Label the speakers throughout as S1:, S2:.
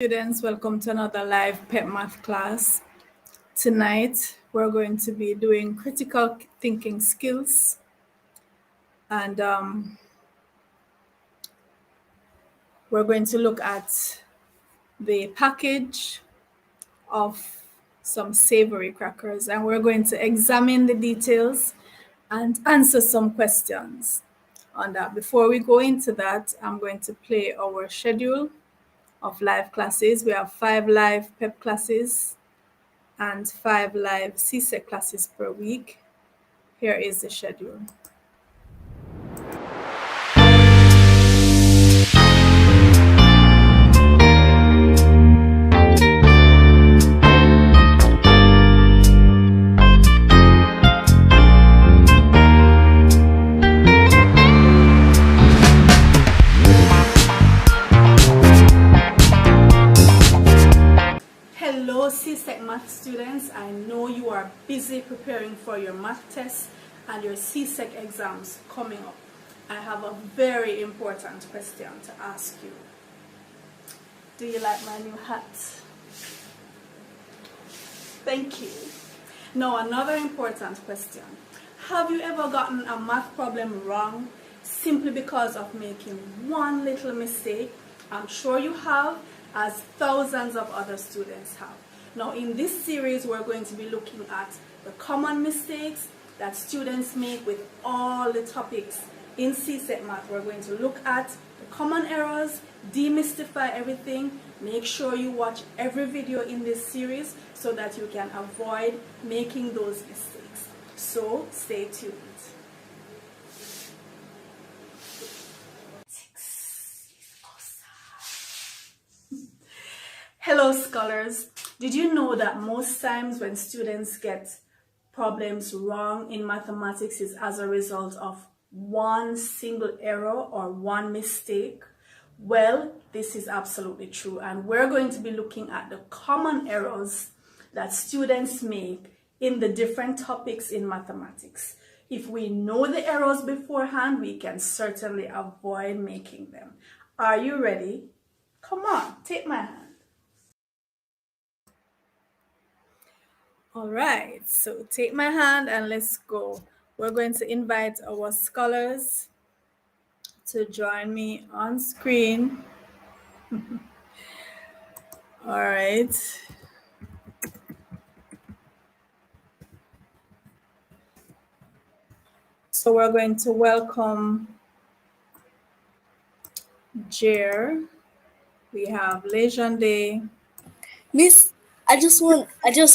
S1: Students, welcome to another live PEP math class. Tonight, we're going to be doing critical thinking skills, and we're going to look at the package of some savory crackers, and we're going to examine the details and answer some questions on that. Before we go into that, I'm going to play our schedule of live classes. We have 5 live PEP classes and 5 live CSEC classes per week. Here is the schedule. Hello CSEC math students, I know you are busy preparing for your math tests and your CSEC exams coming up. I have a very important question to ask you. Do you like my new hat? Thank you. Now another important question. Have you ever gotten a math problem wrong simply because of making one little mistake? I'm sure you have, as thousands of other students have. Now in this series, we're going to be looking at the common mistakes that students make with all the topics in CSEC math. We're going to look at the common errors, demystify everything, make sure you watch every video in this series so that you can avoid making those mistakes. So stay tuned. Hello scholars, did you know that most times when students get problems wrong in mathematics is as a result of one single error or one mistake? Well, this is absolutely true, and we're going to be looking at the common errors that students make in the different topics in mathematics. If we know the errors beforehand, we can certainly avoid making them. Are you ready? Come on, take my hand. All right, so take my hand and let's go. We're going to invite our scholars to join me on screen. All right. So we're going to welcome Jer. We have Legende.
S2: Miss, I just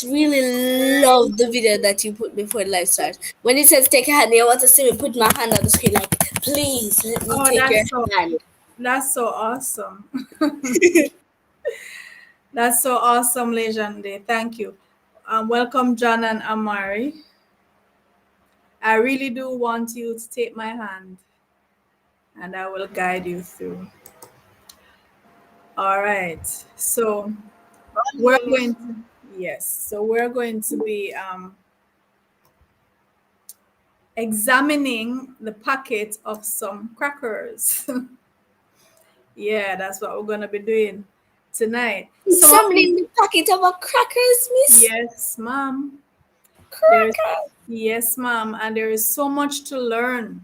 S2: really love the video that you put before the live start. When it says take a hand, you want to see me put my hand on the screen like, please let me take your hand.
S1: That's so awesome. That's so awesome, Legende. Thank you. Welcome, John and Amari. I really do want you to take my hand and I will guide you through. All right. So we're going to, yes. So we're going to be examining the packet of some crackers. Yeah, that's what we're going to be doing tonight.
S2: Assembling the packet of a crackers, Miss.
S1: Yes, ma'am.
S2: Crackers.
S1: Yes, ma'am. And there is so much to learn.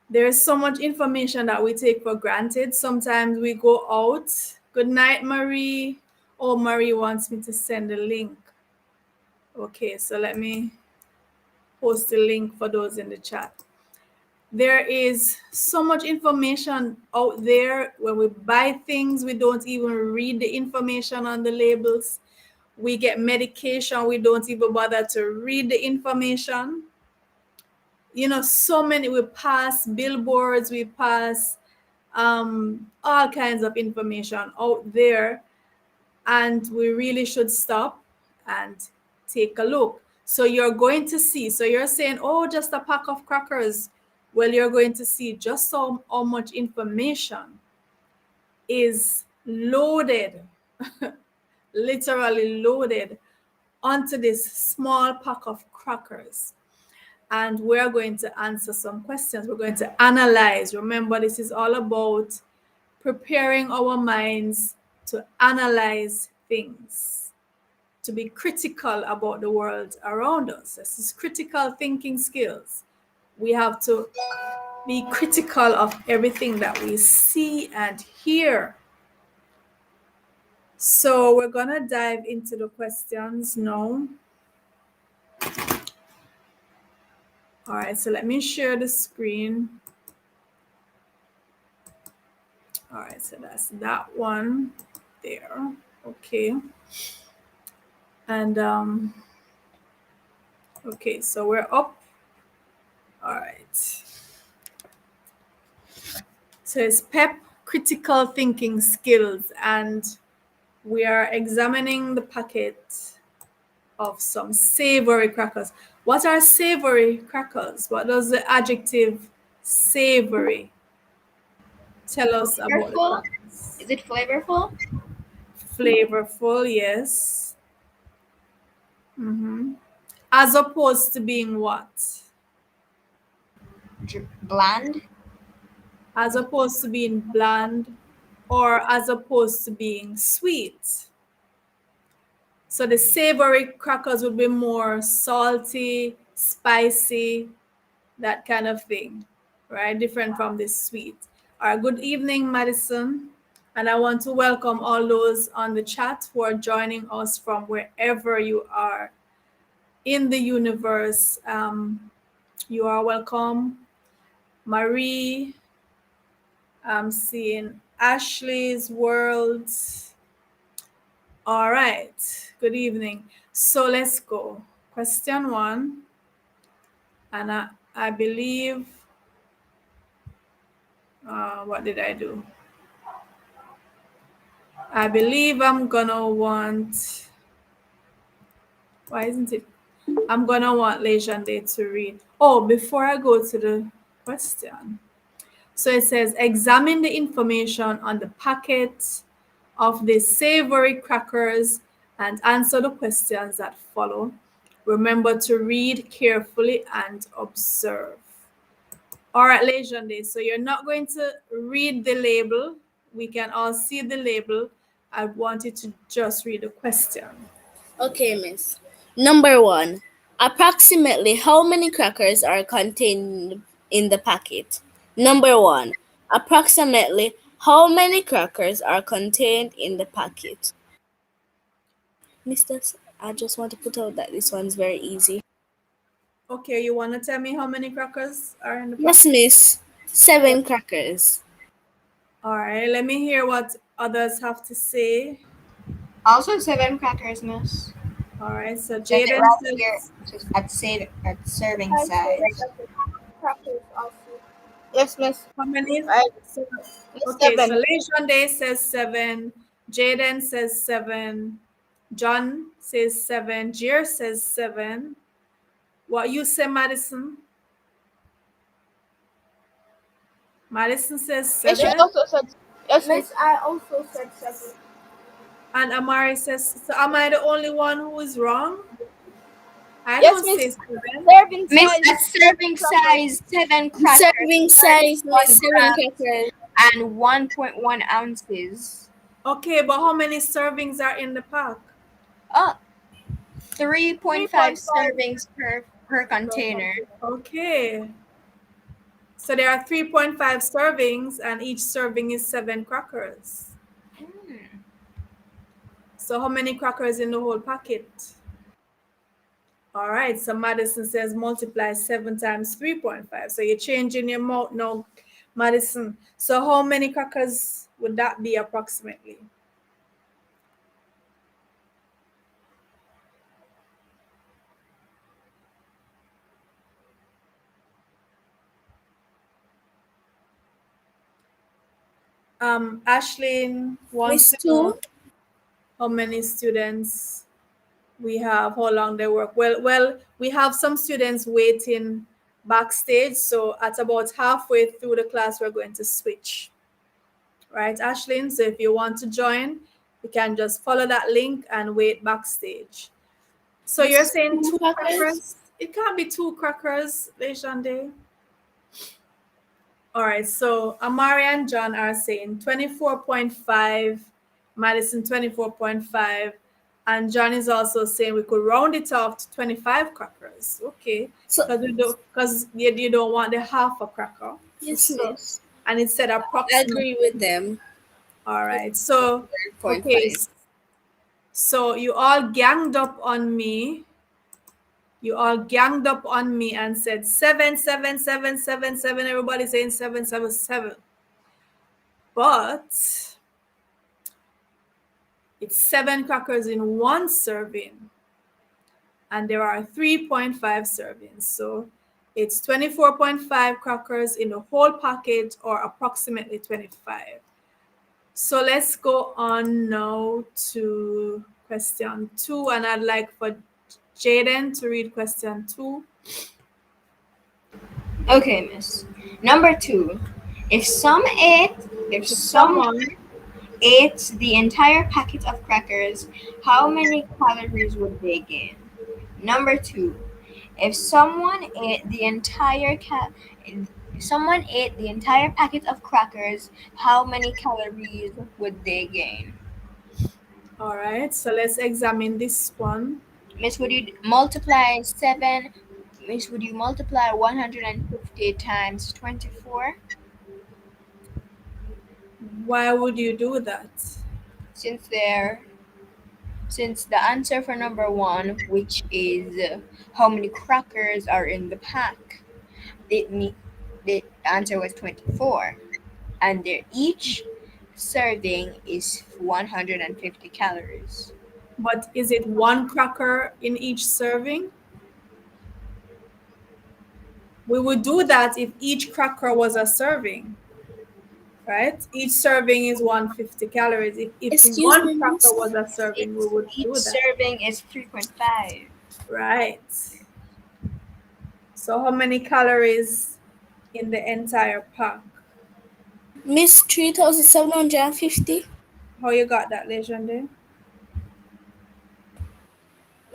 S1: There is so much information that we take for granted. Sometimes we go out. Good night, Marie. Oh, Marie wants me to send a link. Okay, so let me post the link for those in the chat. There is so much information out there. When we buy things, we don't even read the information on the labels. We get medication, we don't even bother to read the information. You know, so many, we pass billboards, we pass all kinds of information out there, and we really should stop and take a look. So you're going to see, so you're saying, oh, just a pack of crackers. Well, you're going to see just how much information is loaded, literally loaded onto this small pack of crackers. And we're going to answer some questions. We're going to analyze. Remember, this is all about preparing our minds to analyze things, to be critical about the world around us. This is critical thinking skills. We have to be critical of everything that we see and hear. So we're going to dive into the questions now. All right, so let me share the screen. All right, so that's that one there. Okay. And okay, so we're up. All right. So it's PEP, critical thinking skills, and we are examining the packet of some savory crackers. What are savory crackers? What does the adjective savory tell us about the crackers?
S3: Is it flavorful?
S1: Flavorful, yes. As opposed to being what?
S3: Bland?
S1: As opposed to being bland, or as opposed to being sweet. So the savory crackers would be more salty, spicy, that kind of thing, right? Different from the sweet. All right, good evening, Madison. And I want to welcome all those on the chat who are joining us from wherever you are in the universe. You are welcome. Marie, I'm seeing Ashley's World. All right, good evening. So let's go. Question 1. And I believe, what did I do? I believe I'm gonna want, why isn't it? I'm gonna want Legende to read. Oh, before I go to the question. So it says, examine the information on the packet of the savory crackers and answer the questions that follow. Remember to read carefully and observe. All right, Legende, so you're not going to read the label. We can all see the label. I want you to just read the question.
S2: Okay, miss. Number 1. Approximately how many crackers are contained in the packet? Number 1. Approximately how many crackers are contained in the packet? Mister, I just want to put out that this one's very easy.
S1: Okay, you want to tell me how many crackers are in the
S2: Yes,
S1: packet?
S2: miss. 7 crackers.
S1: All right, let me hear what others have to say.
S3: Also 7 crackers, miss.
S1: All right, so
S3: Says it
S1: Jaden
S3: right here
S1: says,
S3: at serving size.
S4: Crackers also. Yes, miss.
S1: how many?
S4: Right.
S1: Okay, so
S4: 7.
S1: Legende says 7. Jaden says 7. John says 7. Jer says 7. What you say, Madison? Madison says
S4: Yes, she
S1: 7.
S4: also said. Yes, miss. I also said 7.
S1: And Amari says, so am I the only one who is wrong? I
S4: Yes,
S1: don't
S4: miss.
S1: say 7.
S4: Serving
S3: Miss,
S4: size.
S3: at serving size, 7 crackers.
S2: Serving size, miss. 7
S3: grams
S2: crackers.
S3: and 1.1 ounces.
S1: Okay, but how many servings are in the pack?
S3: 3.5 servings per container.
S1: Okay. So there are 3.5 servings, and each serving is 7 crackers. So how many crackers in the whole packet? All right, so Madison says multiply 7 times 3.5. So you're changing your mouth now, Madison. So how many crackers would that be approximately? Ashlyn wants
S2: Miss
S1: to know
S2: 2.
S1: how many students we have, how long they work. Well, we have some students waiting backstage. So at about halfway through the class, we're going to switch. Right, Ashlyn? So if you want to join, you can just follow that link and wait backstage. So you're saying 2 crackers? It can't be 2 crackers, Leshande. All right, so Amari and John are saying 24.5 Madison 24.5. And John is also saying we could round it off to 25 crackers. Okay. Because you don't want the half a cracker.
S2: Yes, miss.
S1: And it said
S2: I
S1: approximately.
S2: agree with them.
S1: All right. So,
S2: 0.5.
S1: okay. So you all ganged up on me. You all ganged up on me and said 7, 7, 7, 7, 7. Everybody's saying 7, 7, 7. But it's 7 crackers in one serving. And there are 3.5 servings. So it's 24.5 crackers in the whole package, or approximately 25. So let's go on now to question 2. And I'd like for Jaden to read question 2.
S3: Okay, miss. Number 2. If someone ate the entire packet of crackers, how many calories would they gain? Number 2. If someone ate the entire packet of crackers, how many calories would they gain?
S1: All right, so let's examine this one.
S3: Miss, would you multiply 7? Miss, would you multiply 150 times 24?
S1: Why would you do that?
S3: Since the answer for number 1, which is how many crackers are in the pack, the answer was 24, and each serving is 150 calories.
S1: But is it 1 cracker in each serving? We would do that if each cracker was a serving, right? Each serving is 150 calories. If one cracker was a serving, we would do that.
S3: Each serving is 3.5.
S1: Right. So how many calories in the entire pack?
S2: Miss, 3,750.
S1: How you got that, Legende?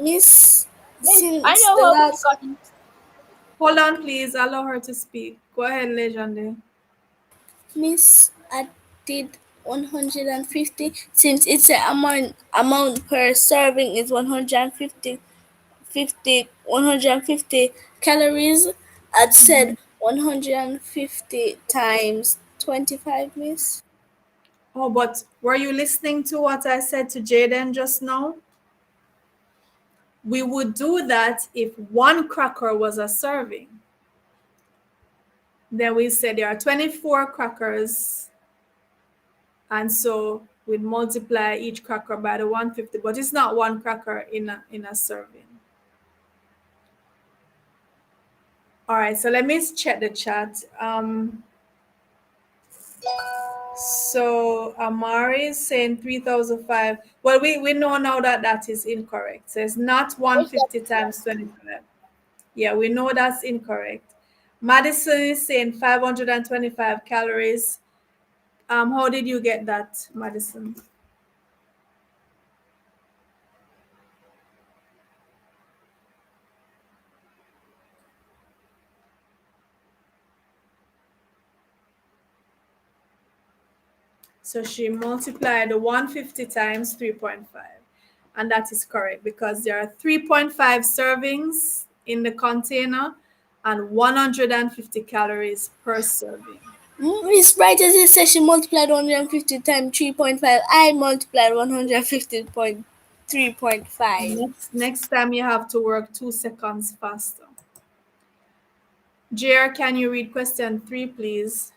S2: Miss, since
S4: I know
S2: the
S4: how
S2: last...
S4: we got it.
S1: Hold on, please. Allow her to speak. Go ahead, Legende.
S2: Miss, I did 150. Since it's an amount per serving is 150 calories, I'd said 150 times 25, miss.
S1: Oh, but were you listening to what I said to Jaden just now? We would do that if 1 cracker was a serving. Then we said there are 24 crackers, and so we'd multiply each cracker by the 150, but it's not 1 cracker in a serving. All right, so let me check the chat. So Amari is saying 3,005. Well, we know now that is incorrect. So it's not 150 times 25. Yeah, we know that's incorrect. Madison is saying 525 calories. How did you get that, Madison? So she multiplied the 150 times 3.5. And that is correct because there are 3.5 servings in the container and 150 calories per serving.
S2: Miss Bright, as you said, she multiplied 150 times 3.5. I multiplied 150.3.5.
S1: Next time you have to work 2 seconds faster. JR, can you read question 3, please?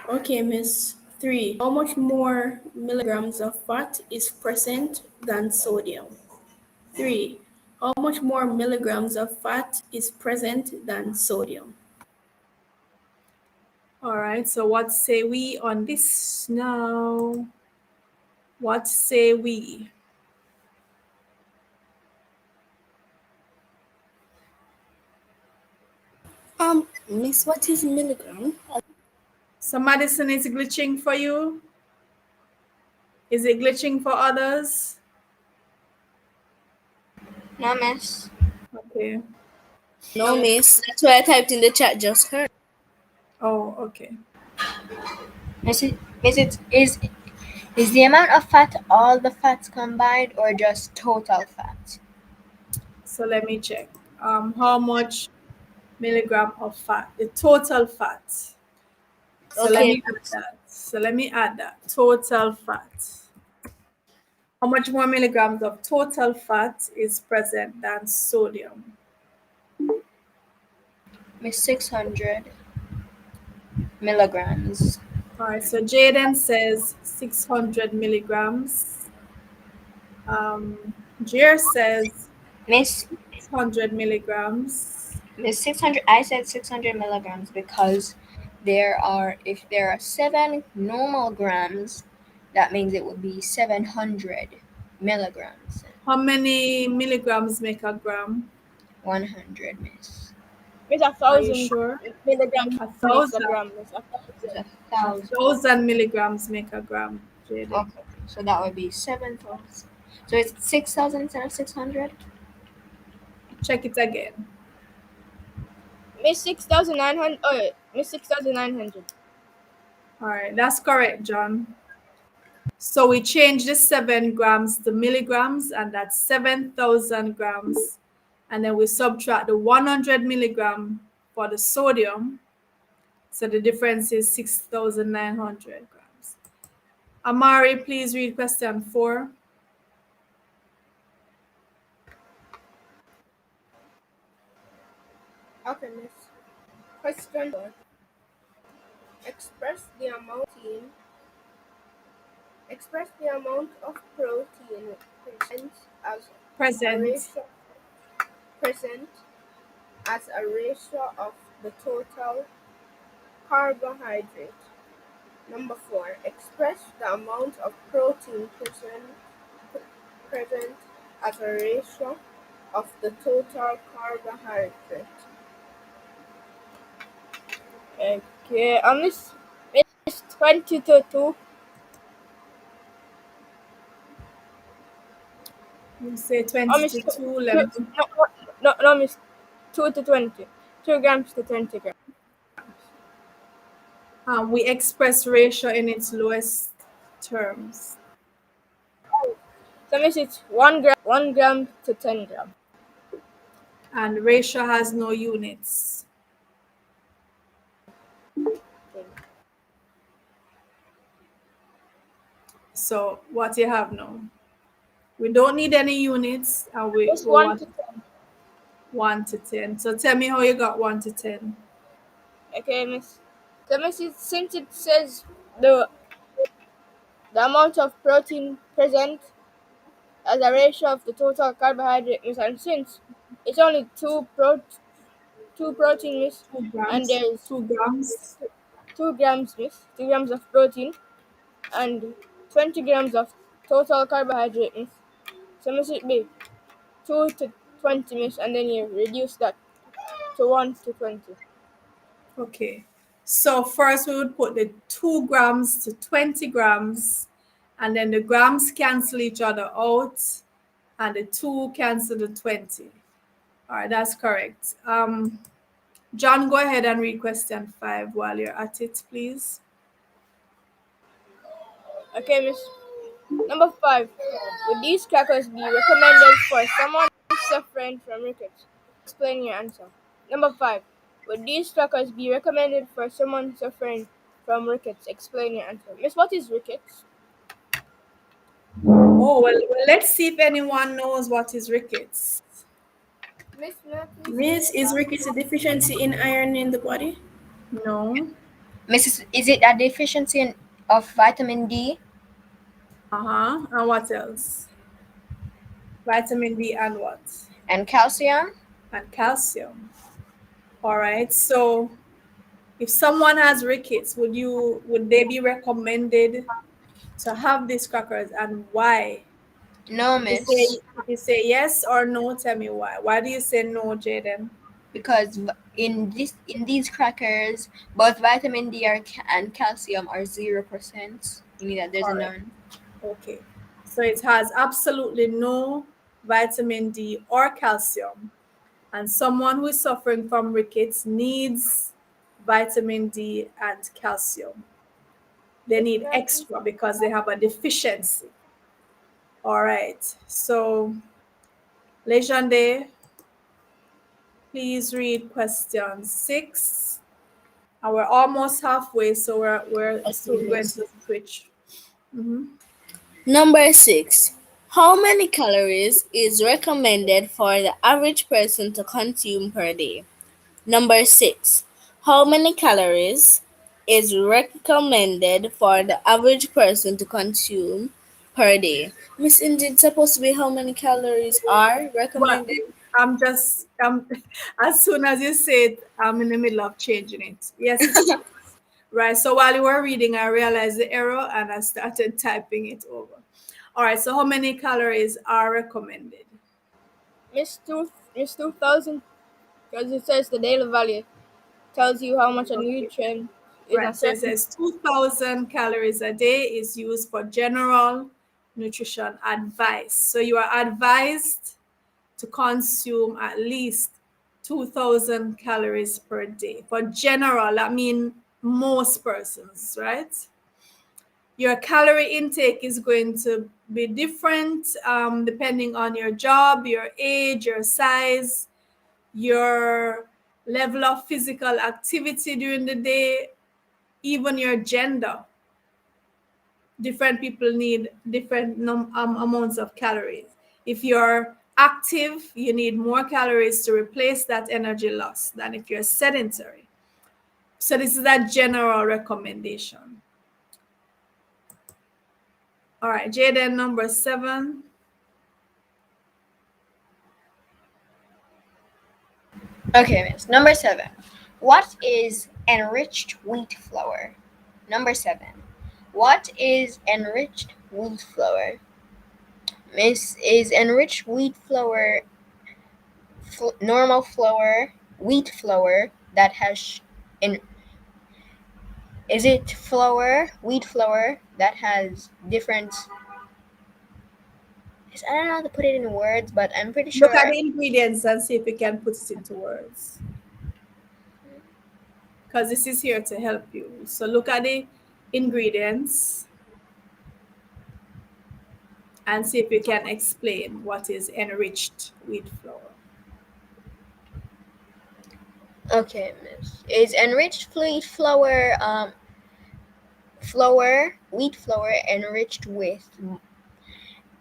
S4: Okay, Miss. 3. How much more milligrams of fat is present than sodium? 3. How much more milligrams of fat is present than sodium?
S1: All right, so what say we on this now? What say we?
S2: Miss, what is milligram?
S1: So Madison, is glitching for you? Is it glitching for others?
S3: No, miss.
S1: Okay.
S2: No, miss. That's why I typed in the chat just her.
S1: Oh, okay.
S3: Miss, Is the amount of fat all the fats combined or just total fat?
S1: So let me check. How much milligram of fat? The total fat. So let
S2: Okay.
S1: me add that. Total fat. How much more milligrams of total fat is present than sodium?
S3: Miss 600 milligrams.
S1: All right, so Jaden says 600 milligrams. Jer says
S3: Miss
S1: 600 milligrams.
S3: Miss 600. I said 600 milligrams because if there are 7 normal grams, that means it would be 700 milligrams.
S1: How many milligrams make a gram?
S3: 100, miss.
S4: Miss, a
S1: Are you
S4: thousand
S1: sure?
S4: milligrams
S1: A
S4: makes a
S1: thousand.
S4: gram. Miss, a
S3: It's
S4: thousand.
S3: a
S1: A
S3: thousand.
S1: thousand milligrams make a gram, Jaden.
S3: Okay, so that would be 7,000. So it's 6,000 instead of 600.
S1: Check it again.
S4: Miss 6,900. Oh, Miss 6,900.
S1: All right, that's correct, John. So we change the 7 grams to milligrams, and that's 7,000 grams. And then we subtract the 100 milligram for the sodium. So the difference is 6,900 grams. Amari, please read question 4.
S4: Okay, Miss. Question 4. Express the amount in Express the amount of protein as a
S1: Present.
S4: ratio present as a ratio of the total carbohydrate. Number 4. Express the amount of protein present as a ratio of the total carbohydrate. Okay, Miss 20 to 2.
S1: You say 20
S4: Miss
S1: to 2.
S4: two,
S1: Let me.
S4: no, Miss 2 to 20. 2 grams to 20 grams.
S1: We express ratio in its lowest terms.
S4: So Miss, it's 1 gram to 10 grams.
S1: And ratio has no units. So what you have now? We don't need any units, and we
S4: Miss 1
S1: want
S4: to 10.
S1: 1 to 10. So tell me how you got 1 to 10.
S4: Okay, Miss. So Miss, since it says the amount of protein present as a ratio of the total carbohydrate, Miss, and since it's only two protein, Miss,
S1: 2
S4: and
S1: grams.
S4: there's
S1: 2 grams.
S4: 2 grams, Miss, 2 grams of protein and 20 grams of total carbohydrate, Miss. So Miss, it be 2 to 20, Miss, and then you reduce that to 1 to 20.
S1: Okay. So first we would put the 2 grams to 20 grams, and then the grams cancel each other out, and the 2 cancel the 20. All right, that's correct. John, go ahead and read question 5 while you're at it, please.
S4: Okay, Miss. Number 5. Would these crackers be recommended for someone suffering from rickets? Explain your answer. Number 5. Would these crackers be recommended for someone suffering from rickets? Explain your answer. Miss, what is rickets?
S1: Oh, well, let's see if anyone knows what is rickets.
S4: Miss, is rickets a deficiency in iron in the body?
S1: No.
S3: Mrs. Is it a deficiency of vitamin D
S1: Uh-huh. And what else? Vitamin D and what?
S3: and calcium?
S1: And calcium. All right. So if someone has rickets, would they be recommended to have these crackers, and why?
S3: No, miss.
S1: If you say yes or no, tell me why. Why do you say no, Jaden?
S3: Because in these crackers, both vitamin D and calcium are 0%. Meaning that there's a
S1: All right.
S3: none.
S1: Okay. So it has absolutely no vitamin D or calcium. And someone who is suffering from rickets needs vitamin D and calcium. they need extra because they have a deficiency. All right, so Legende, please read question 6. And we're almost halfway, so we're soon going to switch.
S2: Number 6. How many calories is recommended for the average person to consume per day? Number 6. How many calories is recommended for the average person to consume per day? Miss Indeed, supposed to be how many calories are
S1: But
S2: recommended?
S1: I'm just as soon as you say it, I'm in the middle of changing it. Yes, it is. Right. So while you were reading, I realized the error and I started typing it over. All right. So how many calories are recommended?
S4: Miss 2000, because it says the daily value tells you how much a
S1: Okay.
S4: nutrient is a
S1: Right. So it
S4: certain.
S1: says 2,000 calories a day is used for general nutrition advice. So you are advised to consume at least 2,000 calories per day. For general, I mean most persons, right? Your calorie intake is going to be different depending on your job, your age, your size, your level of physical activity during the day, even your gender. Different people need different amounts of calories. If you're active, you need more calories to replace that energy loss than if you're sedentary. So this is a general recommendation. All right, Jaden, number 7.
S3: Okay, miss. Number 7. What is enriched wheat flour? Number 7. What is enriched wheat flour? Miss, is enriched wheat flour normal flour, wheat flour that has is it wheat flour that has different? I don't know how to put it in words, but I'm pretty
S1: Look at
S3: sure.
S1: the ingredients and see if you can put it into words. Because this is here to help you. So look at the ingredients and see if you can explain what is enriched wheat flour.
S3: Okay, miss. Is enriched wheat flour wheat flour enriched with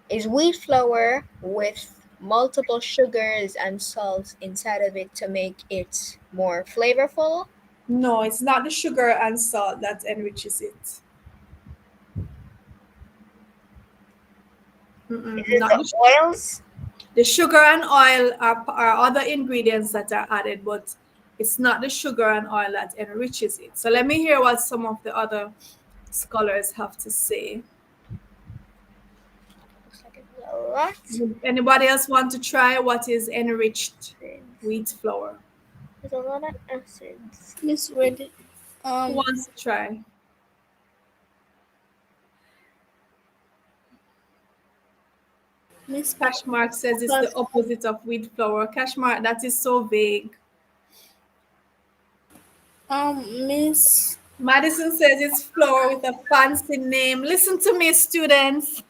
S3: is wheat flour with multiple sugars and salts inside of it to make it more flavorful?
S1: No, it's not the sugar and salt that enriches it.
S3: Is it
S1: Not
S3: the oils?
S1: the sugar and oil are other ingredients that are added, but it's not the sugar and oil that enriches it. So let me hear what some of the other scholars have to say.
S3: Looks like it's a lot.
S1: Anybody else want to try what is enriched wheat flour?
S3: There's a lot of acids.
S2: Miss Read.
S1: Who wants to try?
S2: Miss
S1: Cashmark says it's the opposite of wheat flour. Cashmark, that is so vague.
S2: Miss
S1: Madison says it's flour with a fancy name. Listen to me, students.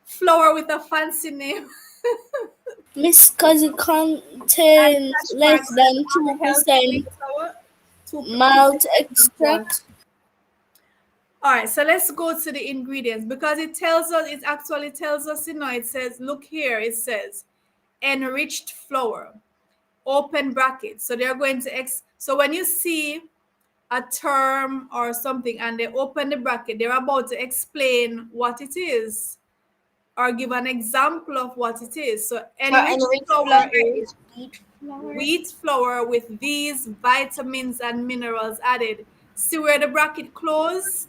S1: Flour with a fancy name.
S2: Miss, cause it
S1: And
S2: contains
S1: Cashmark
S2: less
S1: says
S2: than
S1: unhealthy
S2: 2%
S1: wheat flour. 2%.
S2: malt extract.
S1: All right, so let's go to the ingredients because it tells us, it actually tells us, it says, look here, it says enriched flour, open brackets. So they're going to, so when you see a term or something and they open the bracket, they're about to explain what it is or give an example of what it is. So enriched flour is
S3: wheat flour.
S1: wheat flour with these vitamins and minerals added. See where the bracket close?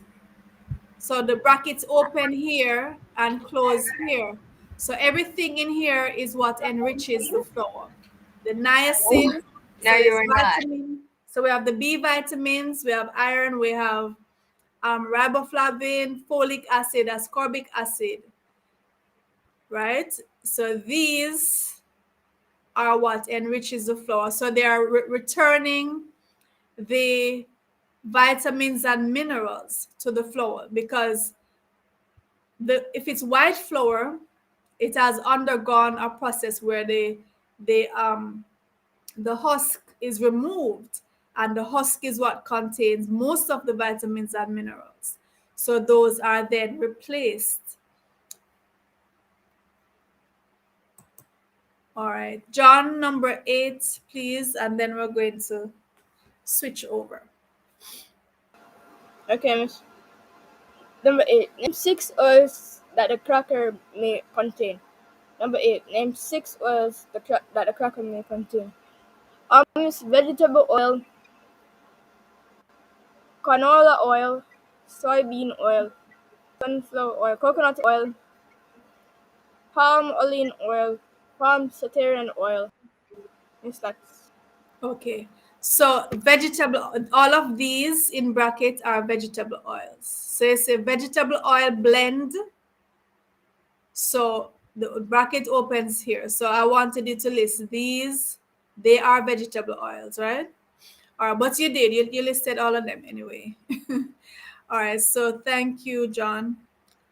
S1: So the brackets open here and close here. So everything in here is what enriches the flour. The niacin,
S3: No,
S1: so there's
S3: you're not.
S1: vitamin. So we have the B vitamins, we have iron, we have riboflavin, folic acid, ascorbic acid, right? So these are what enriches the flour. So they are returning the vitamins and minerals to the flower, because if it's white flour, it has undergone a process where the husk is removed, and the husk is what contains most of the vitamins and minerals. So those are then replaced. All right, John, number 8, please, and then we're going to switch over.
S5: Okay, Miss. Number 8. Name 6 oils that the cracker may contain. Number 8. Name 6 oils that the cracker may contain. Vegetable oil, canola oil, soybean oil, sunflower oil, coconut oil, palm olein oil, palm satirian oil. Yes, that's
S1: Okay, so vegetable, all of these in brackets are vegetable oils. So it's a vegetable oil blend. So the bracket opens here. So I wanted you to list these. They are vegetable oils, right? All right, but you did. You listed all of them anyway. All right, so thank you, John.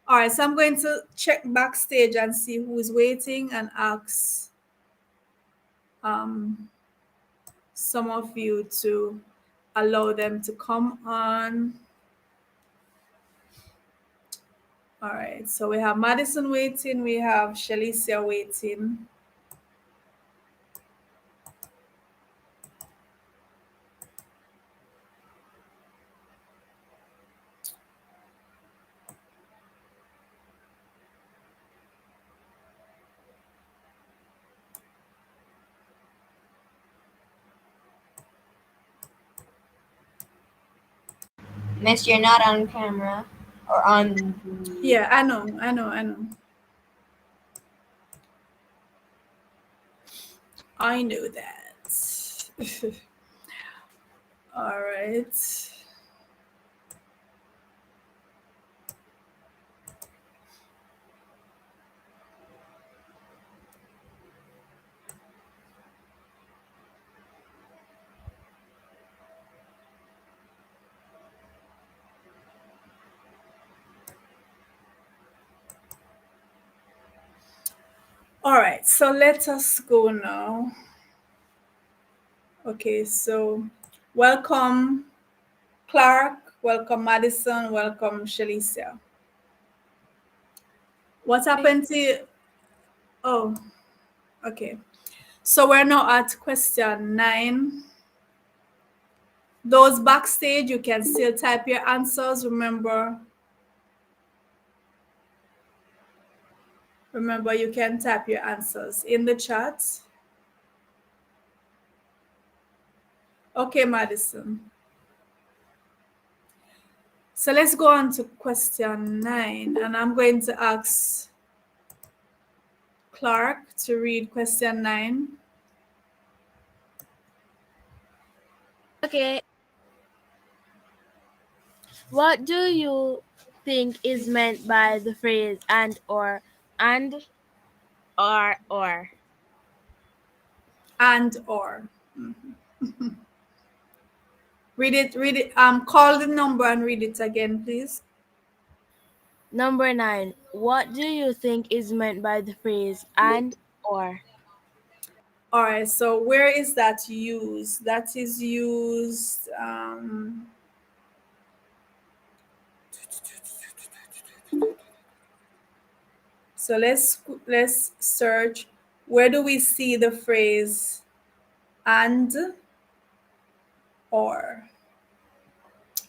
S1: All right, so I'm going to check backstage and see who's waiting and ask some of you to allow them to come on. All right, so we have Madison waiting, we have Shalicia waiting.
S3: Miss, you're not on camera or on.
S1: Yeah, I know. I know that. All right. All right, so let us go now. Okay, so welcome Clark, welcome Madison, welcome Shalicia. What happened to you? Oh, okay. So we're now at question 9. Those backstage, you can still type your answers. Remember, you can type your answers in the chat. Okay, Madison. So let's go on to question 9, and I'm going to ask Clark to read question 9.
S5: okay. What do you think is meant by the phrase and or? And or?
S1: And or. Mm-hmm. Read it. Call the number and read it again, please.
S5: Number 9. What do you think is meant by the phrase and or?
S1: All right, so where is that used? That is used. So let's search. Where do we see the phrase and or?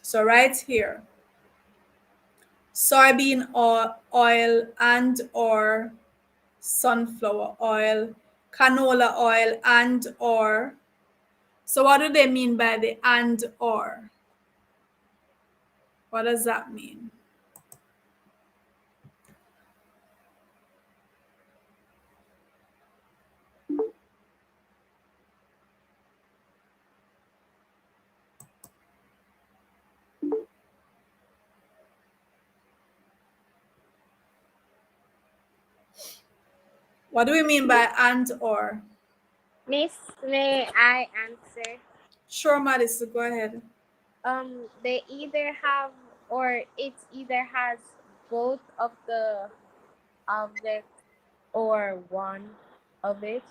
S1: So right here, soybean oil and or sunflower oil, canola oil and or. So what do they mean by the and or? What does that mean? What do we mean by and or?
S5: Miss, may I answer?
S1: Sure, Madison, go ahead.
S6: They either have, or it either has both of the or one of it.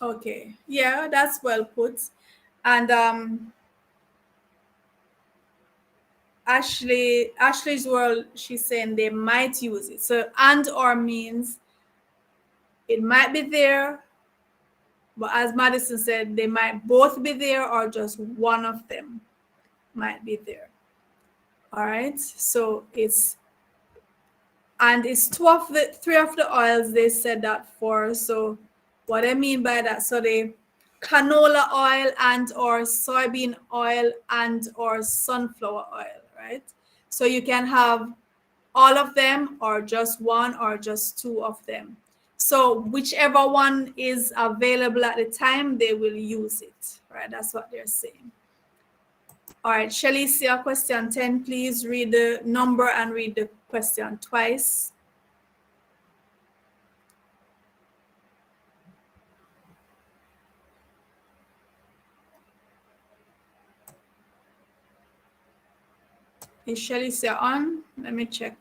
S1: Okay, yeah, that's well put. And Ashley's world, she's saying they might use it. So and or means it might be there, but as Madison said, they might both be there or just one of them might be there. All right. So it's three of the oils they said that for. So what I mean by that, so the canola oil and or soybean oil and or sunflower oil, right? So you can have all of them or just one or just two of them. So whichever one is available at the time, they will use it, right? That's what they're saying. All right, Shalicia, question 10, please read the number and read the question twice. Is Shalicia on? Let me check.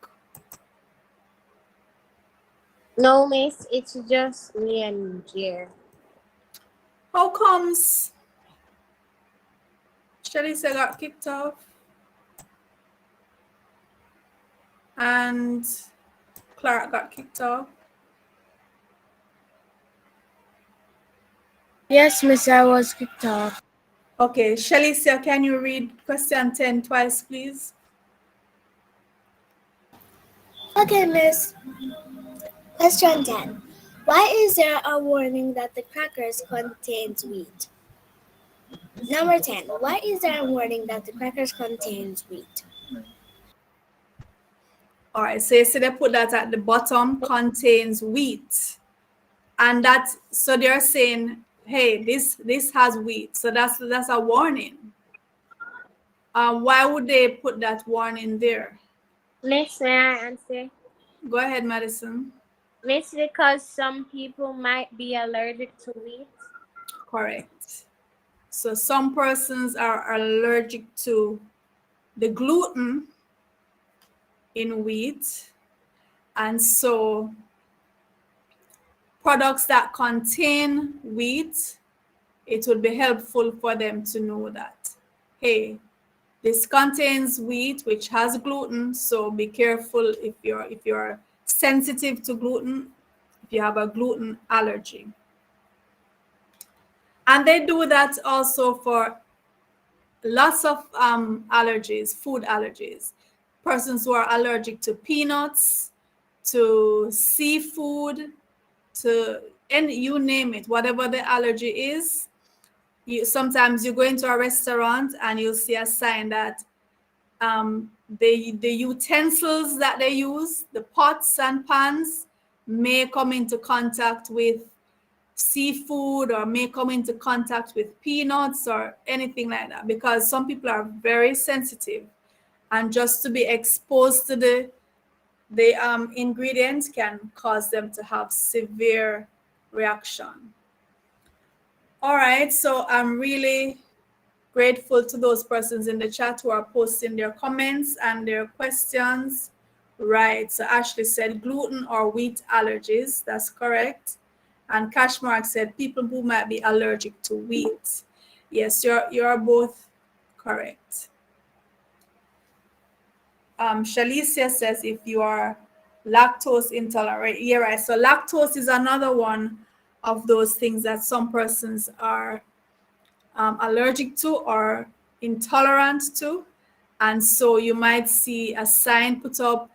S6: No, miss, it's just me and Jer.
S1: How comes Shalicia got kicked off and Clark got kicked off?
S5: Yes, miss, I was kicked off.
S1: Okay, Shalicia, can you read question 10 twice, please?
S7: Okay, miss. Question 10. Why is there a warning that the crackers contains wheat? Number 10. Why is there a warning that the crackers contains wheat?
S1: All right, so you see they put that at the bottom, contains wheat. And that's, so they're saying, hey, this has wheat. So that's a warning. Why would they put that warning there?
S6: Miss, may I answer?
S1: Go ahead, Madison.
S6: Miss, because some people might be allergic to wheat.
S1: Correct. So some persons are allergic to the gluten in wheat. And so products that contain wheat, it would be helpful for them to know that, hey, this contains wheat, which has gluten. So be careful if you're sensitive to gluten, if you have a gluten allergy. And they do that also for lots of allergies, food allergies. Persons who are allergic to peanuts, to seafood, to any, you name it, whatever the allergy is. Sometimes you go into a restaurant and you'll see a sign that the utensils that they use, the pots and pans, may come into contact with seafood or may come into contact with peanuts or anything like that, because some people are very sensitive, and just to be exposed to the ingredients can cause them to have severe reaction. All right, so I'm really grateful to those persons in the chat who are posting their comments and their questions. Right, so Ashley said gluten or wheat allergies. That's correct. And Cashmark said people who might be allergic to wheat. Yes, you're both correct. Shalicia says if you are lactose intolerant, yeah, right. So lactose is another one of those things that some persons are allergic to or intolerant to. And so you might see a sign put up,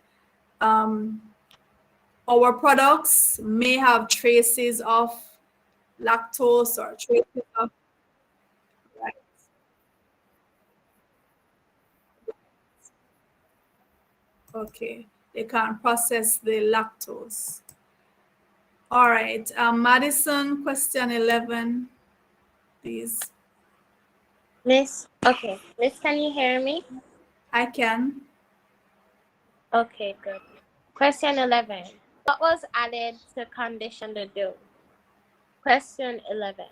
S1: our products may have traces of lactose or traces of, right. Okay, they can't process the lactose. All right, Madison, question 11, please.
S6: Miss, okay. Miss, can you hear me?
S1: I can.
S6: Okay, good. Question 11. What was added to condition the dough? Question 11.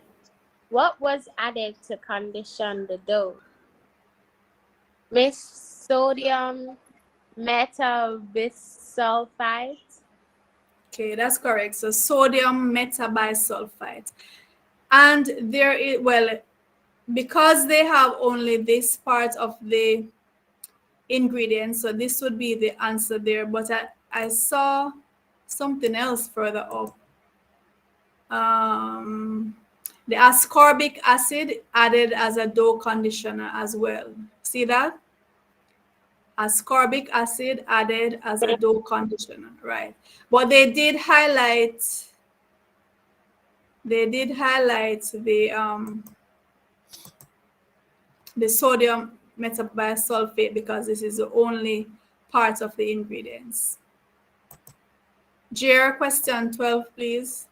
S6: What was added to condition the dough? Miss sodium metabisulfite.
S1: Okay, that's correct. So sodium metabisulfite. And there is, well, because they have only this part of the ingredient, so this would be the answer there. But I saw something else further up. The ascorbic acid added as a dough conditioner as well. See that? Ascorbic acid added as a dough conditioner, right? But they did highlight the sodium metabisulfate because this is the only part of the ingredients. Jer, question 12, please.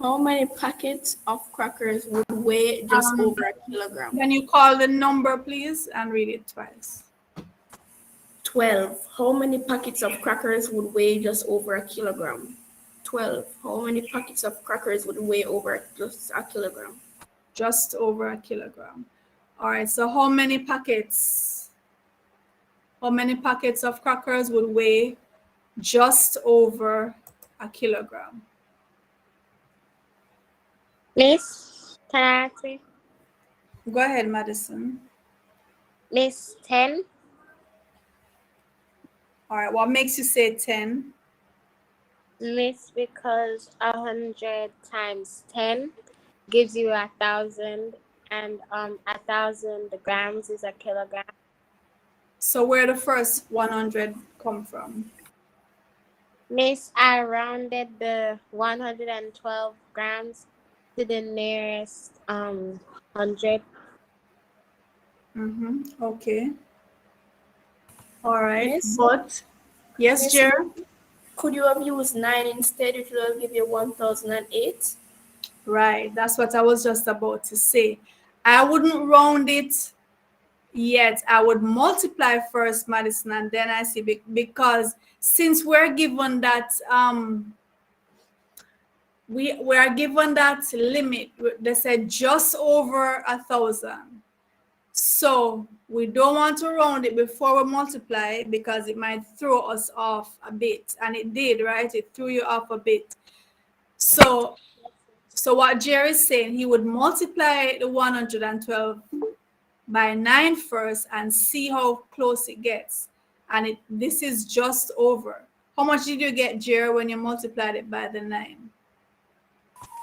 S4: How many packets of crackers would weigh just over a kilogram?
S1: Can you call the number, please, and read it twice?
S4: 12. How many packets of crackers would weigh just over a kilogram? 12. How many packets of crackers would weigh over just a kilogram?
S1: Just over a kilogram. All right, so how many packets of crackers would weigh just over a kilogram?
S6: Miss, can I answer?
S1: Go ahead, Madison.
S6: Miss 10.
S1: All right, what makes you say 10?
S6: Miss, because 100 times 10 gives you 1,000, and 1,000 grams is a kilogram.
S1: So where the first 100 come from?
S6: Miss, I rounded the 112 grams to the nearest 100.
S1: Okay. All right.
S4: Miss?
S1: But yes,
S4: Miss,
S1: Jer?
S4: could you have used 9 instead? It will give you 1008.
S1: Right. That's what I was just about to say. I wouldn't round it yet. I would multiply first, Madison, and then I see, because since we're given that we are given that limit, they said just over 1,000. So we don't want to round it before we multiply because it might throw us off a bit, and it did, right? It threw you off a bit. So what Jerry is saying, he would multiply the 112 by 9 first and see how close it gets. And this is just over. How much did you get, Jerry, when you multiplied it by the 9?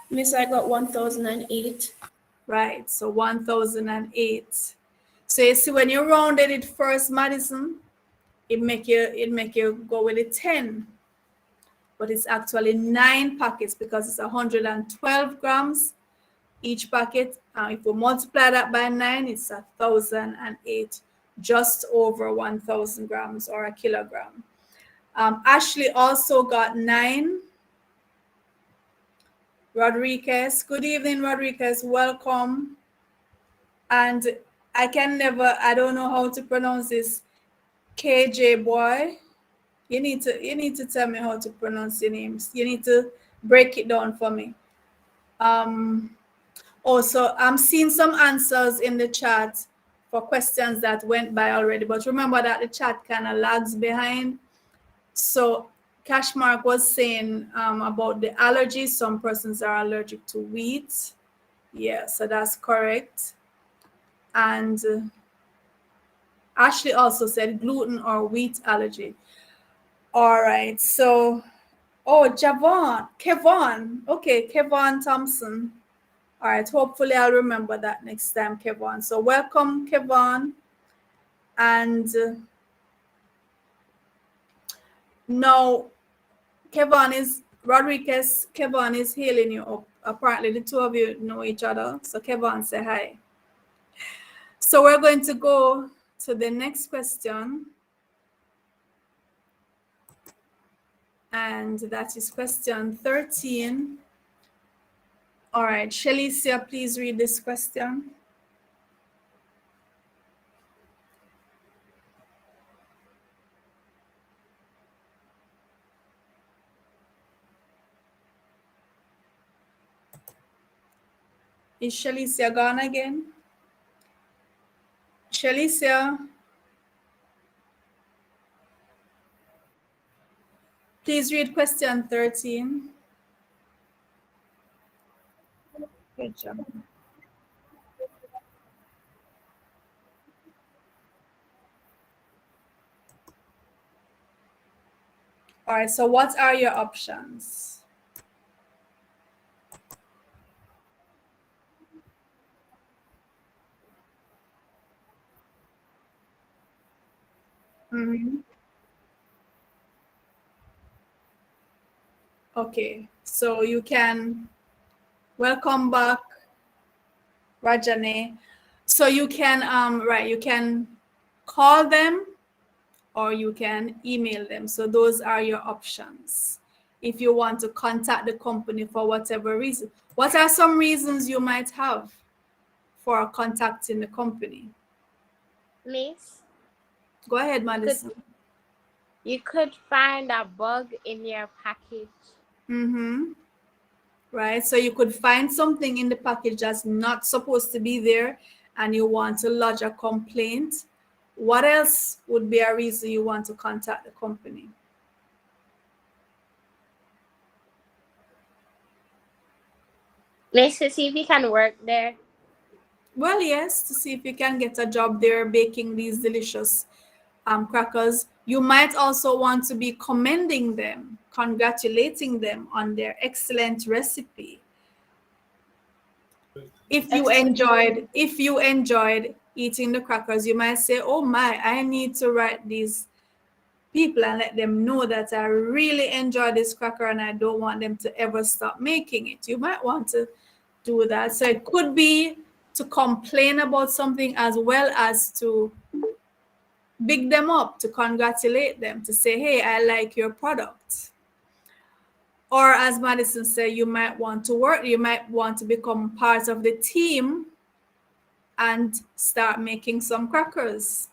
S4: Miss, I got 1008.
S1: Right, so 1008. So you see, when you rounded it first, Madison, it make you go with a 10. But it's actually 9 packets because it's 112 grams each packet. If we multiply that by 9, it's 1,008, just over 1,000 grams or a kilogram. Ashley also got 9. Rodriguez, good evening, Rodriguez, welcome. And I don't know how to pronounce this. KJ boy, you need to tell me how to pronounce your names. You need to break it down for me. Also, I'm seeing some answers in the chat for questions that went by already, but remember that the chat kind of lags behind. So Cashmark was saying about the allergies. Some persons are allergic to wheat. Yeah, so that's correct. And Ashley also said gluten or wheat allergy. All right, so, Kevon. Okay, Kevon Thompson. All right, hopefully I'll remember that next time, Kevon. So welcome, Kevon. And now Kevon is hailing you up. Apparently the two of you know each other. So Kevon, say hi. So we're going to go to the next question. And that is question 13. All right, Shalicia, please read this question. Is Shalicia gone again? Shalicia, please read question 13.
S3: Good job.
S1: All right, so what are your options? Mm-hmm. Okay, so you can welcome back, Rajane. So you can you can call them or you can email them. So those are your options. If you want to contact the company for whatever reason. What are some reasons you might have for contacting the company?
S6: Miss,
S1: Go ahead, Madison.
S6: you could find a bug in your package.
S1: Mm-hmm. Right. So you could find something in the package that's not supposed to be there and you want to lodge a complaint. What else would be a reason you want to contact the company?
S6: Miss, to see if you can work there.
S1: Well, yes, to see if you can get a job there baking these delicious crackers. You might also want to be commending them, congratulating them on their excellent recipe. If you enjoyed eating the crackers, you might say, "Oh my, I need to write these people and let them know that I really enjoy this cracker and I don't want them to ever stop making it." You might want to do that. So it could be to complain about something as well as to big them up, to congratulate them, to say, "Hey, I like your product." Or as Madison said, you might want to work, you might want to become part of the team and start making some crackers.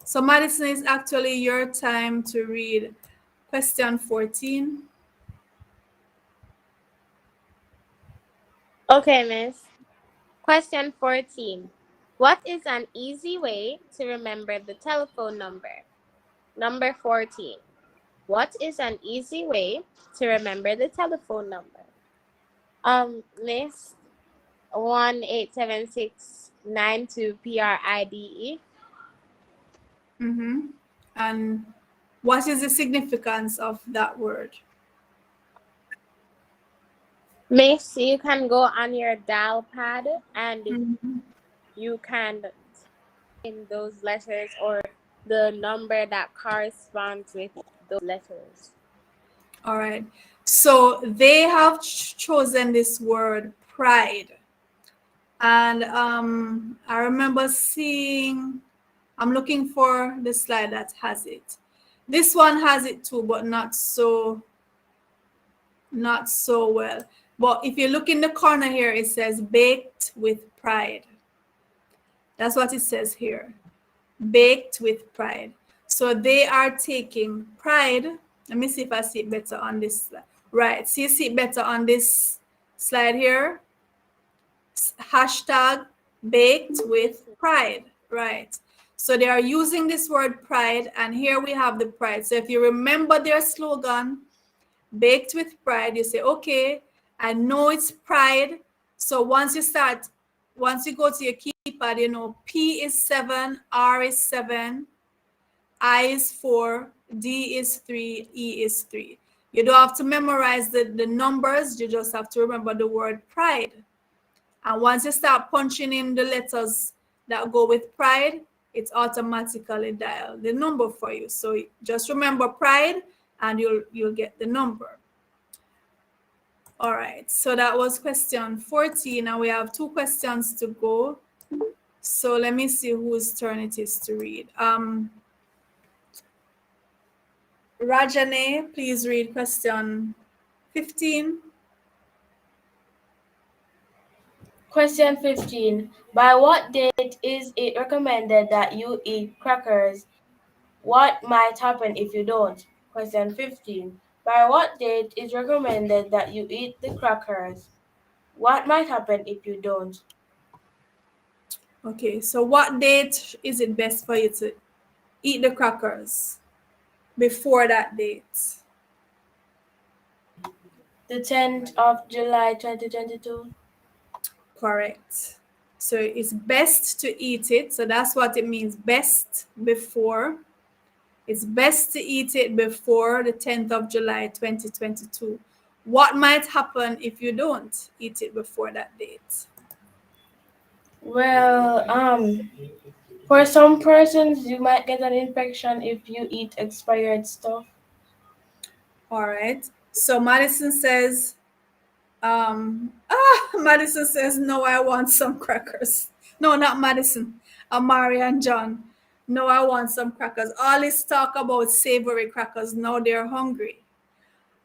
S1: So Madison, is actually your time to read question 14.
S6: Okay, Miss. Question 14. What is an easy way to remember the telephone number? Number 14. What is an easy way to remember the telephone number? Miss, 1-876-92 PRIDE.
S1: Mm-hmm. And what is the significance of that word?
S6: Miss, you can go on your dial pad and
S1: Mm-hmm.
S6: you can in those letters or the number that corresponds with those letters.
S1: All right. So they have chosen this word pride. And I remember seeing, I'm looking for the slide that has it. This one has it too, but not so well. But if you look in the corner here, it says baked with pride. That's what it says here. Baked with pride. So they are taking pride. Let me see if I see it better on this slide. Right. See it better on this slide here. Hashtag baked with pride. Right. So they are using this word pride, and here we have the pride. So if you remember their slogan, baked with pride, you say, okay, I know it's pride. So once you go to your keypad, you know, P is 7, R is 7, I is 4, D is 3, E is 3. You don't have to memorize the numbers, you just have to remember the word pride. And once you start punching in the letters that go with pride, it's automatically dial the number for you. So just remember pride and you'll get the number. All right, so that was question 14. Now we have 2 questions to go. So let me see whose turn it is to read. Rajane, please read question 15.
S4: Question 15. By what date is it recommended that you eat crackers? What might happen if you don't? Question 15. By what date is recommended that you eat the crackers? What might happen if you don't?
S1: Okay, so what date is it best for you to eat the crackers? Before that date?
S4: The 10th of July 2022.
S1: Correct. So it's best to eat it. So that's what it means, best before. It's best to eat it before the 10th of July 2022. What might happen if you don't eat it before that date?
S4: Well, for some persons, you might get an infection if you eat expired stuff.
S1: All right. So Madison says, Madison says, no, I want some crackers. No, not Madison. Amari and John. No, I want some crackers. All this talk about savory crackers, now they're hungry.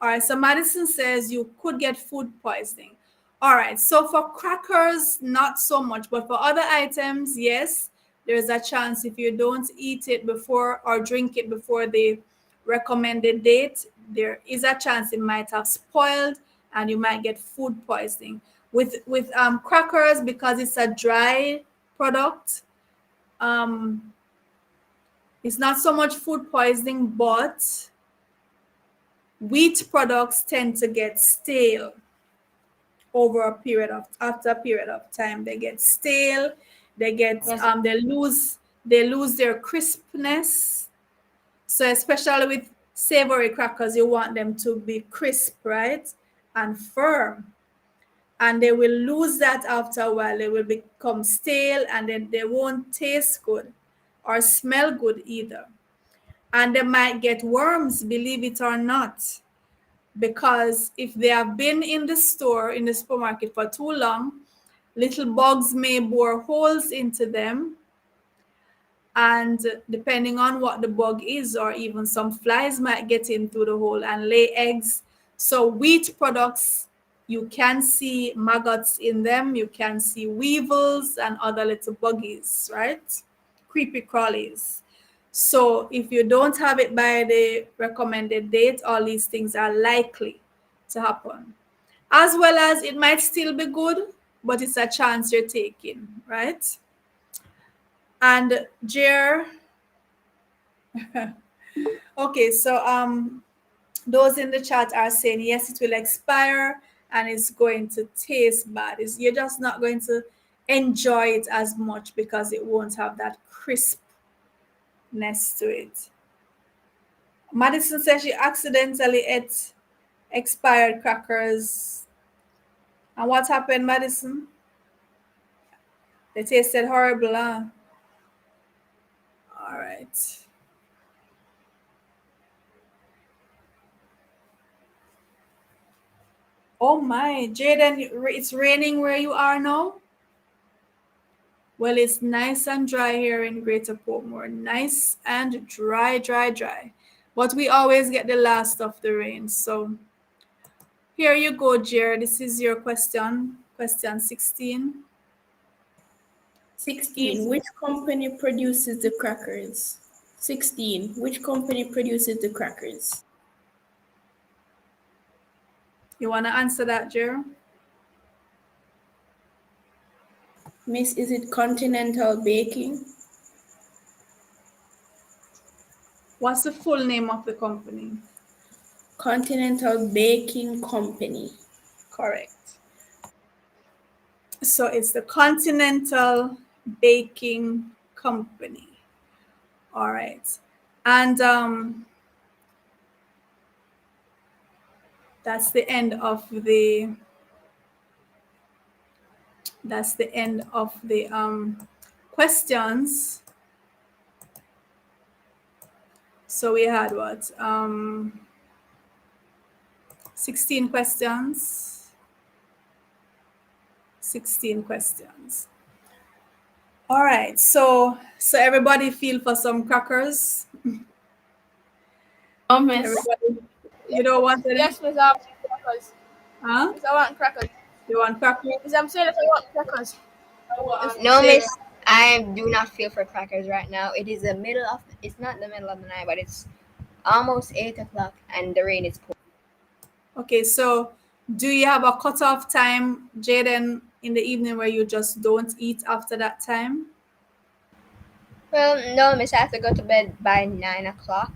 S1: All right, so Madison says you could get food poisoning. All right, so for crackers, not so much, but for other items, yes, there's a chance if you don't eat it before or drink it before the recommended date, there is a chance it might have spoiled and you might get food poisoning. With crackers, because it's a dry product, it's not so much food poisoning, but wheat products tend to get stale over after a period of time. They get stale, they get they lose their crispness. So especially with savory crackers, you want them to be crisp, right? And firm. And they will lose that after a while. They will become stale and then they won't taste good or smell good either. And they might get worms, believe it or not, because if they have been in the store, in the supermarket for too long, little bugs may bore holes into them. And depending on what the bug is, or even some flies might get in through the hole and lay eggs. So wheat products, you can see maggots in them, you can see weevils and other little buggies, right? Creepy crawlies. So if you don't have it by the recommended date, all these things are likely to happen. As well as it might still be good, but it's a chance you're taking, right? And Jer, okay, so those in the chat are saying yes, it will expire and it's going to taste bad. You're just not going to enjoy it as much because it won't have that crispness to it. Madison says she accidentally ate expired crackers. And what happened, Madison? They tasted horrible, huh? All right. Oh my, Jaden, it's raining where you are now? Well, it's nice and dry here in Greater Portmore. Nice and dry. But we always get the last of the rain. So here you go, Jer. This is your question. Question 16.
S4: 16. Which company produces the crackers? 16. Which company produces the crackers?
S1: You want to answer that, Jer?
S4: Miss, is it Continental Baking?
S1: What's the full name of the company?
S4: Continental Baking Company.
S1: Correct. So it's the Continental Baking Company. All right. And that's the end of the questions. So we had what? 16 questions. 16 questions. All right. So everybody feel for some crackers?
S5: Oh, miss.
S1: Everybody, you don't want any?
S5: Yes, miss, I want crackers.
S1: Huh?
S5: Miss, I want crackers.
S1: You want crackers?
S5: Miss, I'm saying that I want crackers.
S3: No, miss, I do not feel for crackers right now. It is it's not the middle of the night, but it's almost 8 o'clock and the rain is pouring.
S1: Okay, so do you have a cutoff time, Jaden, in the evening where you just don't eat after that time?
S3: Well, no, miss, I have to go to bed by 9 o'clock.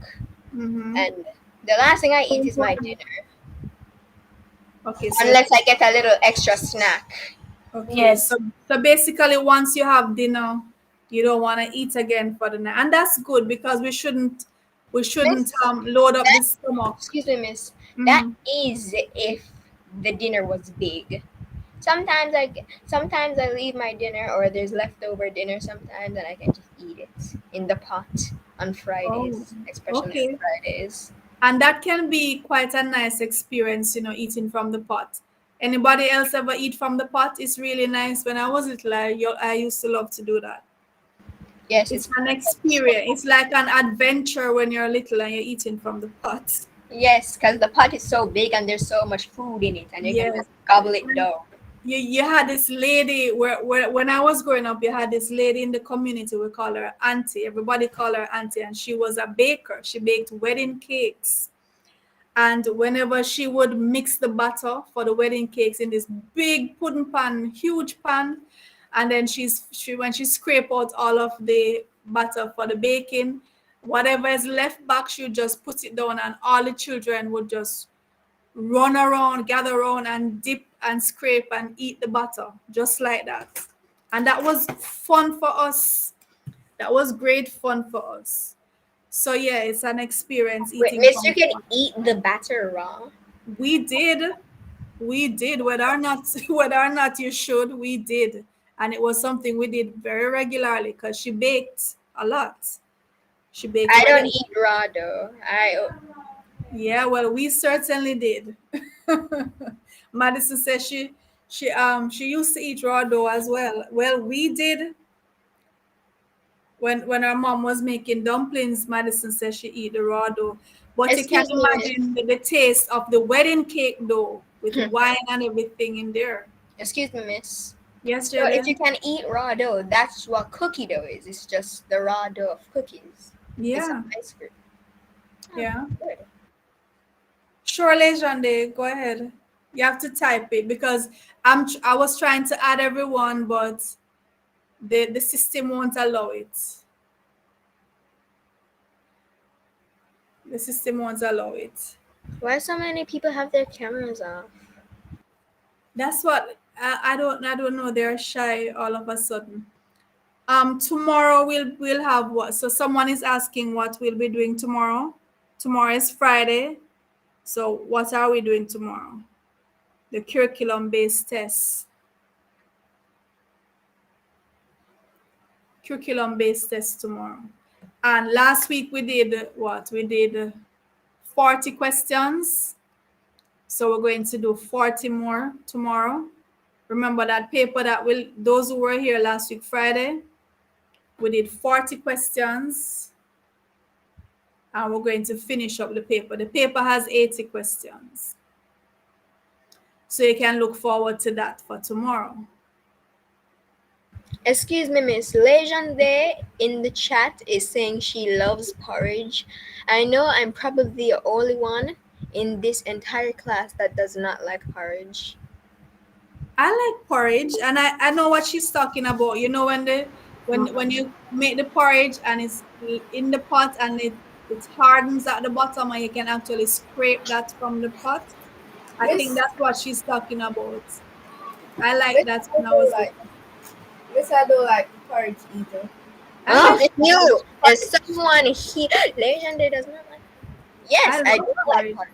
S1: Mm-hmm.
S3: And the last thing I
S1: So
S3: eat is my
S1: important.
S3: dinner.
S1: Okay, so
S3: Unless I get a little extra snack.
S1: okay,
S5: Yes.
S1: so basically, once you have dinner, you don't want to eat again for the night, and that's good because we shouldn't
S3: Miss,
S1: load up
S3: that,
S1: the stomach.
S3: excuse me, miss. That
S1: Mm-hmm.
S3: is if the dinner was big. Sometimes I leave my dinner or there's leftover dinner sometimes and I can just eat it in the pot on
S1: Oh,
S3: Fridays, especially on
S1: okay.
S3: Fridays.
S1: And that can be quite a nice experience, eating from the pot. Anybody else ever eat from the pot? It's really nice. When I was little, I used to love to do that.
S3: Yes,
S1: It's
S3: it's
S1: an
S3: perfect.
S1: experience. It's like an adventure when you're little and you're eating from the pot.
S3: Yes, because the pot is so big and there's so much food in it and you can
S1: Yes.
S3: just gobble it down.
S1: You had this lady where when I was growing up, you had this lady in the community. We call her auntie. Everybody call her auntie, and she was a baker. She baked wedding cakes. And whenever she would mix the batter for the wedding cakes in this big pudding pan, huge pan, and then she when she scrape out all of the batter for the baking, whatever is left back, she would just put it down, and all the children would just run around, gather around, and dip and scrape and eat the butter just like that. And that was fun for us. That was great fun for us. So yeah, it's an experience
S3: Wait,
S1: eating
S3: miss, you
S1: from
S3: can
S1: pot.
S3: eat the batter raw?
S1: We did. We did. Whether or not whether or not you should, we did. And it was something we did very regularly because she baked a lot. She baked
S3: I don't
S1: wedding.
S3: eat raw though.
S1: Yeah, well, we certainly did. Madison says she used to eat raw dough as well. Well, we did when our mom was making dumplings. Madison says she eat the raw dough, but you can
S3: Excuse me, miss.
S1: imagine the taste of the wedding cake dough with wine and everything in there.
S3: Excuse me, miss.
S1: Yes,
S3: So if you
S1: Jaden.
S3: can eat raw dough, that's what cookie dough is. It's just the raw dough of cookies. It's an
S1: Yeah,
S3: ice cream.
S1: yeah.
S3: Good.
S1: Surely, Jande, go ahead. You have to type it because I was trying to add everyone, but the system won't allow it. The system won't allow it.
S3: Why so many people have their cameras off?
S1: That's what I don't know. They're shy all of a sudden. Tomorrow we'll have what? So someone is asking what we'll be doing tomorrow. Tomorrow is Friday. So what are we doing tomorrow? The curriculum based test. Curriculum based test tomorrow. And last week we did what? We did 40 questions. So we're going to do 40 more tomorrow. Remember that paper that will those who were here last week Friday, we did 40 questions and we're going to finish up the paper. The paper has 80 questions. So you can look forward to that for tomorrow.
S3: Excuse me, Miss. Legend there in the chat is saying she loves porridge. I know I'm probably the only one in this entire class that does not like porridge.
S1: I like porridge and I know what she's talking about. You know when you make the porridge and it's in the pot and it hardens at the bottom and you can actually scrape that from the pot. I think
S5: Miss,
S1: that's what she's talking about. I like
S5: Miss,
S1: that
S5: I
S1: when I
S5: don't
S1: was
S5: like.
S1: little.
S5: Miss, I don't like porridge either.
S1: I
S3: Oh,
S1: like
S3: it's
S1: porridge.
S3: you. There's someone here. Legend does not like.
S1: I
S3: Yes, I
S1: love
S3: don't like
S1: porridge.
S3: porridge.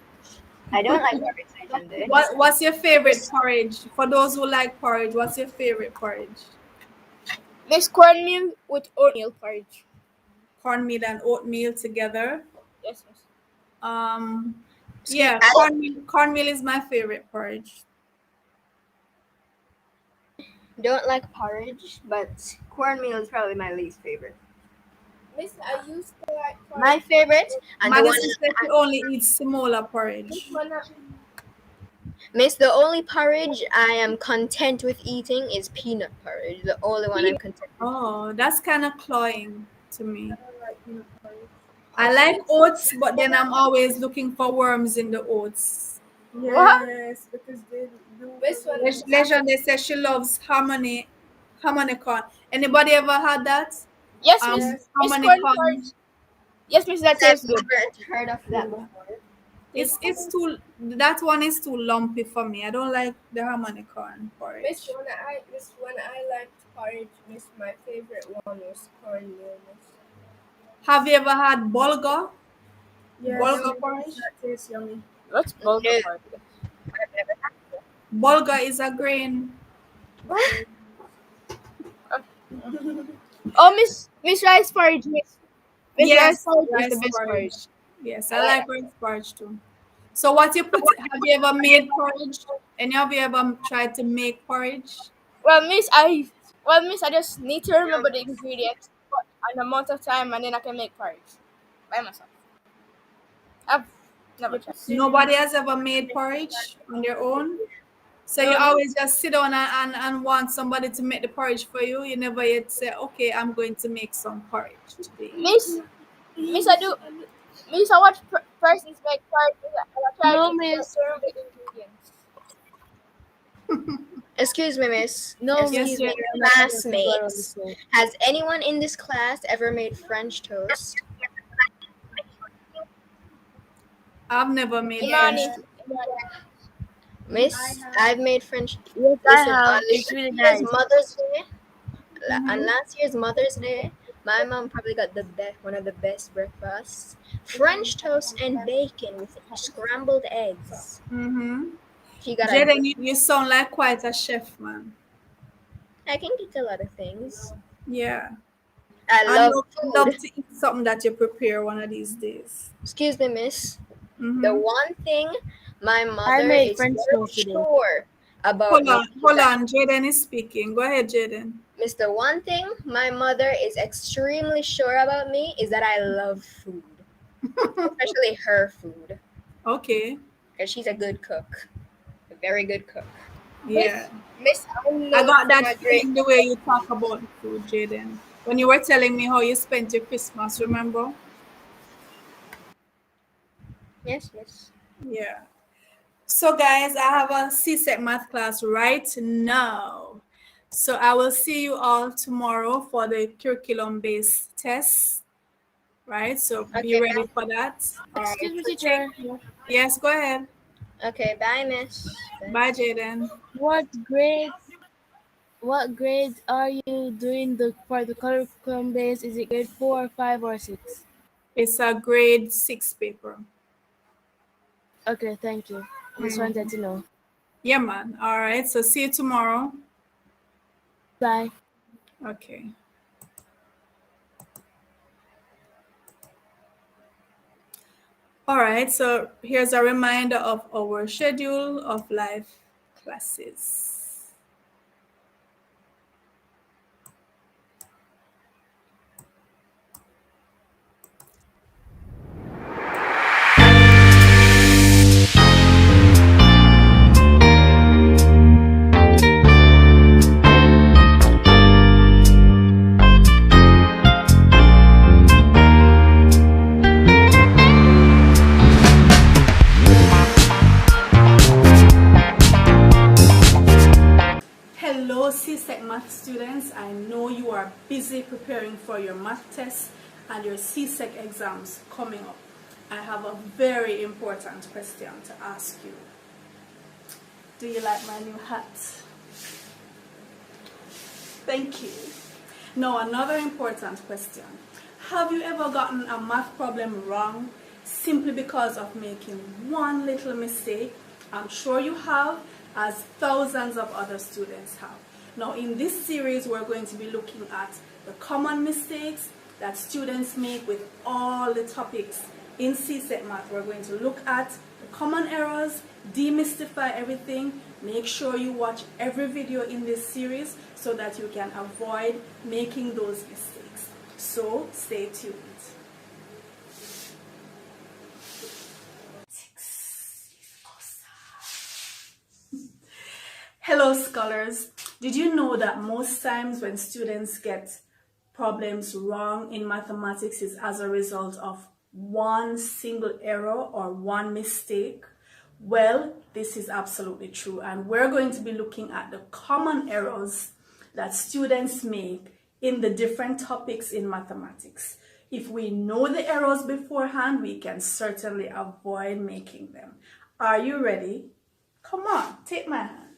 S3: I don't like porridge, Legend.
S1: What's your favorite porridge? For those who like porridge, what's your favorite porridge?
S5: Miss cornmeal with oatmeal porridge.
S1: Cornmeal and oatmeal together.
S5: Yes, miss.
S1: Um,
S3: Excuse
S1: yeah,
S3: I
S1: cornmeal is my favorite porridge.
S3: don't like porridge, but cornmeal is probably my least favorite.
S5: Miss, I used to like porridge.
S3: My favorite and the one
S1: Madison said she only eats smaller porridge.
S3: Miss, the only porridge I am content with eating is peanut porridge. The only one I'm content with.
S1: Oh, that's kind of cloying to me.
S5: Peanut porridge.
S1: I like oats, but then I'm always looking for worms in the oats.
S5: Yes, because they do. Miss, when
S1: Legend, they say she loves harmony corn. Anybody ever had that?
S5: Yes, miss.
S1: How
S5: Miss
S1: many
S5: corn
S1: corn?
S5: porridge. Yes, miss. That
S3: I've
S5: tastes good.
S3: never heard of that before.
S1: It's too, that one is too lumpy for me. I don't like the harmony corn porridge.
S5: When I liked porridge, miss, my favorite one was cornmeal, miss.
S1: Have you ever had bulgur?
S5: Yes,
S1: Bulgur porridge?
S5: that tastes yummy. What's
S3: No,
S5: bulgur porridge?
S3: I've never had that.
S1: Bulgur is a grain.
S5: Oh, Miss rice porridge, miss. Miss rice
S1: Yes,
S5: porridge is the
S1: rice
S5: best
S1: porridge.
S5: porridge.
S1: Yes, I like rice porridge too. So what you put, have you ever made porridge? And have you ever tried to make porridge?
S5: Well, miss, I just need to remember the ingredients and the amount of time, and then I can make porridge by myself. I've never tried.
S1: Nobody has ever made porridge on their own. So you always just sit down and want somebody to make the porridge for you. You never yet say, okay, I'm going to make some porridge today.
S5: Miss, I do. Miss, I watch persons make porridge, and I try
S2: No,
S5: to
S2: miss.
S5: remember the ingredients.
S3: Excuse me, miss.
S2: No,
S3: Excuse
S1: Yes,
S3: me,
S1: you're
S3: classmates. Has anyone in this class ever made French toast?
S1: I've never made
S5: Imani.
S1: French.
S3: Miss, I've made French.
S2: Yes,
S3: Listen,
S2: I have.
S3: on
S2: It's really
S3: last year's
S2: nice.
S3: Mother's Day, on last year's Mother's Day, my mom probably got one of the best breakfasts: French toast and bacon with scrambled eggs.
S1: Mm-hmm.
S3: She got
S1: Jaden, you sound like quite a chef, man.
S3: I can cook a lot of things.
S1: Yeah.
S3: I
S1: I
S3: love
S1: love
S3: food.
S1: to eat something that you prepare one of these days.
S3: Excuse me, miss.
S1: Mm-hmm.
S3: The one thing my mother
S2: made
S3: is
S2: French
S3: very
S2: toast today.
S3: sure about
S1: Hold
S3: me
S1: on,
S3: is
S1: hold
S3: that-
S1: on. Jaden is speaking. Go ahead, Jaden.
S3: Miss, the one thing my mother is extremely sure about me is that I love food, especially her food,
S1: Okay.
S3: because she's a good cook, a very good cook.
S1: Yeah.
S5: Miss,
S1: I got that feeling the way you talk about the food, Jaden. When you were telling me how you spent your Christmas, remember?
S3: Yes, yes.
S1: Yeah. So, guys, I have a CSEC math class right now. So, I will see you all tomorrow for the curriculum-based test. Right? So, be
S3: Okay,
S1: ready for that. All right.
S2: Excuse me,
S1: So
S2: teacher.
S1: yes, go ahead.
S3: okay. Bye, miss.
S1: Bye, Jaden.
S2: What grade are you doing for the curriculum base? Is it grade 4, 5, or 6?
S1: It's a grade 6 paper.
S2: Okay, thank you. I just wanted to know.
S1: Yeah, man. All right. So, see you tomorrow.
S2: Bye.
S1: Okay. All right. So, here's a reminder of our schedule of live classes. Hello, CSEC math students. I know you are busy preparing for your math tests and your CSEC exams coming up. I have a very important question to ask you. Do you like my new hat? Thank you. Now, another important question. Have you ever gotten a math problem wrong simply because of making one little mistake? I'm sure you have, as thousands of other students have. Now, in this series, we're going to be looking at the common mistakes that students make with all the topics in CSEC math. We're going to look at the common errors, demystify everything. Make sure you watch every video in this series so that you can avoid making those mistakes. So, stay tuned. Hello, scholars. Did you know that most times when students get problems wrong in mathematics is as a result of one single error or one mistake? Well, this is absolutely true, and we're going to be looking at the common errors that students make in the different topics in mathematics. If we know the errors beforehand, we can certainly avoid making them. Are you ready? Come on, take my hand.